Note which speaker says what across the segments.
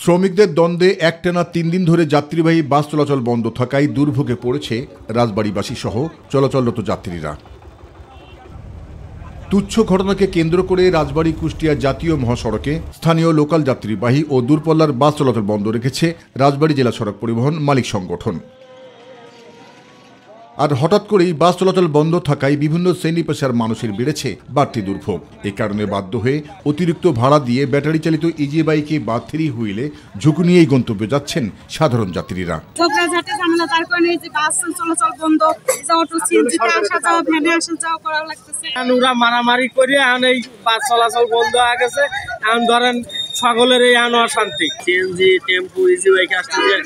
Speaker 1: শ্রমিকদের দ্বন্দ্বে একটানা ৩ দিন ধরে যাত্রীবাহী বাস চলাচল বন্ধ থাকায় দুর্ভোগে পড়েছে রাজবাড়ীবাসী সহ চলাচলরত যাত্রীরা। তুচ্ছ ঘটনাকে কেন্দ্র করে রাজবাড়ী কুষ্টিয়া জাতীয় মহাসড়কে স্থানীয় লোকাল যাত্রীবাহী ও দূরপাল্লার বাস চলাচল বন্ধ রেখেছে রাজবাড়ী জেলা সড়ক পরিবহন মালিক সংগঠন। আর হঠাৎ করেই বাস চলাচল বন্ধ থাকায় বিভিন্ন শ্রেণী পেশার মানুষের বেড়েছে বাড়তি দুর্ভোগ। এ কারণে বাধ্য হয়ে অতিরিক্ত ভাড়া দিয়ে ব্যাটারি চালিত ইজি বাইকে বা 3 হুইলে ঝুঁকি নিয়েই গন্তব্যে যাচ্ছেন সাধারণ যাত্রীরা।
Speaker 2: মারামারি করে এই বাস চলাচল বন্ধ হয়ে গেছে। এখন ধরেন সকলের এই অশান্তি, সিএনজি টেম্পু ইজি বাইক আসতেছে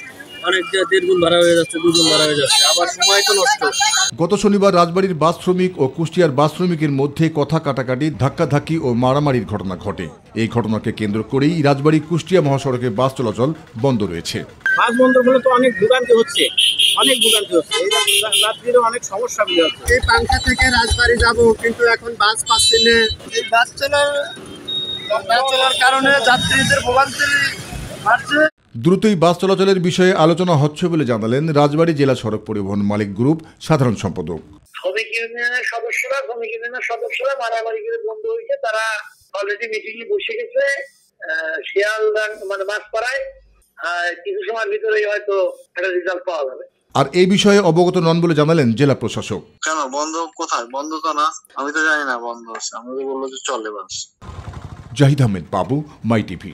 Speaker 2: অনেক 1.5 গুণ ভাড়া হয়ে যাচ্ছে, 2 গুণ ভাড়া হয়ে যাচ্ছে, আবার সময় তো নষ্ট।
Speaker 1: গত শনিবার রাজবাড়ীর বাস শ্রমিক ও কুষ্টিয়ার বাস শ্রমিকের মধ্যে কথা কাটাকাটি, ধাক্কাধাক্কি ও মারামারির ঘটনা ঘটে। এই ঘটনাকে কেন্দ্র করেই রাজবাড়ী কুষ্টিয়া মহাসড়কে বাস চলাচল বন্ধ রয়েছে।
Speaker 2: বাস বন্ধ হলে তো অনেক ভোগান্তি হচ্ছে, যাত্রীরও অনেক সমস্যা হচ্ছে।
Speaker 3: এই পাংখা থেকে রাজবাড়ী যাব, কিন্তু এখন বাস পাচ্ছি না। এই বাস চলার কারণে যাত্রীদের ভোগান্তি বাড়ছে।
Speaker 1: দ্রুতই বাস চলাচলের বিষয়ে আলোচনা হচ্ছে বলে জানালেন রাজবাড়ী জেলা সড়ক পরিবহন মালিক গ্রুপ সাধারণ সম্পাদক।
Speaker 4: শ্রমিক ইউনিয়নের সদস্যরা মারামারি করে বন্ধ হয়েছে। তারা অলরেডি মিটিং এ বসে গেছে শিয়ালদা মাছপাড়ায়। কিছু সময়ের ভিতরেই হয়তো একটা রেজাল্ট পাওয়া যাবে।
Speaker 1: আর এই বিষয়ে অবগত নন বলে জানালেন জেলা প্রশাসক।
Speaker 5: কেন বন্ধ? কোথায় বন্ধ? তো না, আমি তো জানি না বন্ধ আছে। আমি তো বললো যে চলে বাস।
Speaker 1: জাহিদ আহমেদ বাবু, মাই টিভি।